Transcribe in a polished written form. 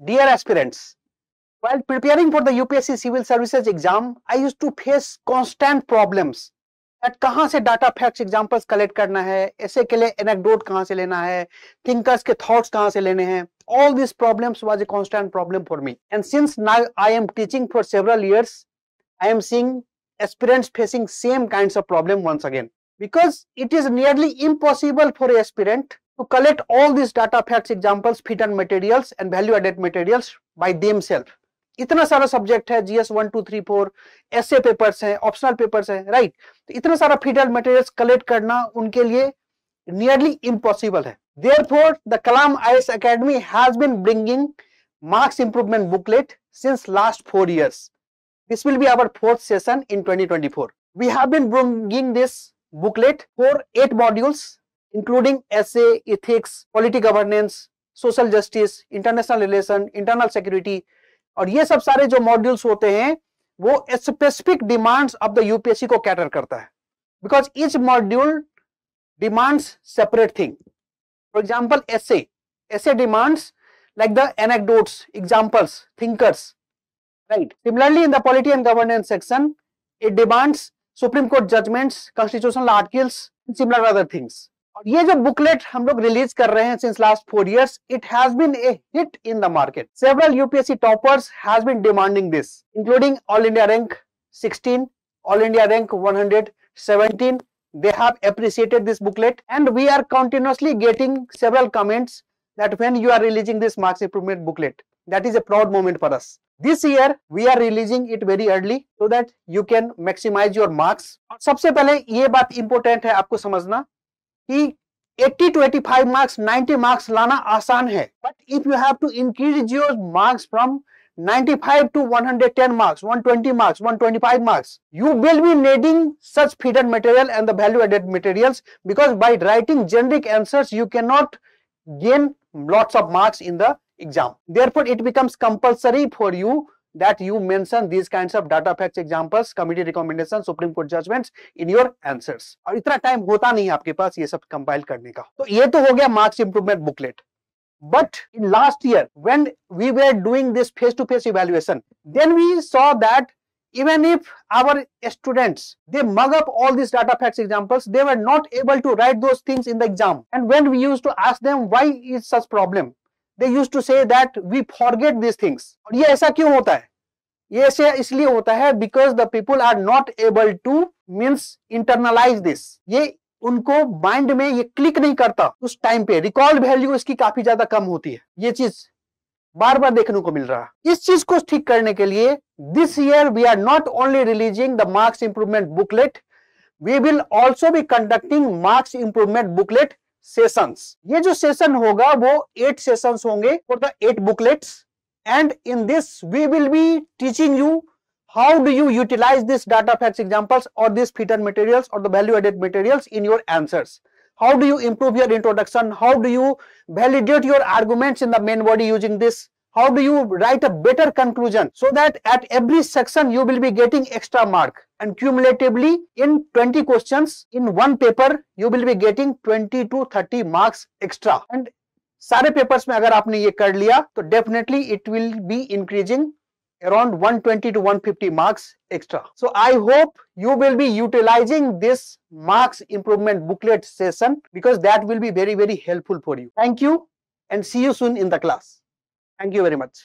Dear aspirants, while preparing for the UPSC Civil Services exam, I used to face constant problems. That कहाँ से data facts examples collect करना है, ऐसे के लिए anecdote कहाँ से लेना है, thinkers के thoughts कहाँ से लेने हैं. All these problems was a constant problem for me. And since now I am teaching for several years, I am seeing aspirants facing same kinds of problem once again. Because it is nearly impossible for a aspirant to collect all these data facts examples, fit and materials and value added materials by themselves. इतना सारा subject है, GS 1 2 3 4, ऐसे papers हैं, optional papers हैं, right. तो इतना सारा fit and materials collect करना उनके लिए नियरली इम्पॉसिबल है. Therefore, the Kalam IAS Academy has been bringing marks improvement booklet since last 4 years. This will be our 4th session in 2024. We have been bringing this booklet for 8 modules, including essay, ethics, polity governance, social justice, international relation, internal security. और ये सब सारे जो modules होते हैं वो specific demands of the UPSC को cater करता है, because each module demands separate thing. For example essay demands like the anecdotes, examples, thinkers, right? Similarly, in the polity and governance section, it demands Supreme Court judgments, constitutional articles, and similar other things. और ये जो booklet हम लोग release कर रहे हैं since last 4 years, it has been a hit in the market. Several UPSC toppers has been demanding this, including All India Rank 16, All India Rank 117. They have appreciated this booklet, and we are continuously getting several comments that when you are releasing this marks improvement booklet, that is a proud moment for us. This year we are releasing it very early so that you can maximize your marks. सबसे पहले ये बात important है आपको समझना कि 80 to 85 marks, 90 marks लाना आसान है, but if you have to increase your marks from 95 to 110 marks, 120 marks, 125 marks, you will be needing such feeder material and the value added materials, because by writing generic answers you cannot gain lots of marks in the exam. Therefore, it becomes compulsory for you that you mention these kinds of data facts examples, committee recommendations, Supreme Court judgments in your answers. और इतना time होता नहीं है आपके पास ये सब compile करने का. तो ये तो हो गया marks improvement booklet. But in last year, when we were doing this face-to-face evaluation, then we saw that even if our students, they mug up all these data facts examples, they were not able to write those things in the exam. And when we used to ask them why is such problem, they used to say that we forget these things. और ये ऐसा क्यों होता है? ये ऐसे इसलिए होता है because the people are not able to means internalize this. ये उनको माइंड में ये क्लिक नहीं करता उस टाइम पे, रिकॉल वैल्यू इसकी काफी ज्यादा कम होती है. ये चीज बार बार देखने को मिल रहा है. इस चीज को ठीक करने के लिए this year we are not only releasing the marks improvement booklet, we will also be conducting marks improvement booklet sessions. ये जो सेशन होगा वो 8 सेशंस होंगे for the 8 booklets, and in this we will be teaching you how do you utilize this data facts examples or these feeder materials or the value added materials in your answers. How do you improve your introduction? How do you validate your arguments in the main body using this? How do you write a better conclusion so that at every section you will be getting extra mark, and cumulatively in 20 questions in one paper you will be getting 20 to 30 marks extra. And सारे papers में अगर आपने ये कर लिया तो definitely it will be increasing around 120 to 150 marks extra. So I hope you will be utilizing this marks improvement booklet session, because that will be very, very helpful for you. Thank you and see you soon in the class. Thank you very much.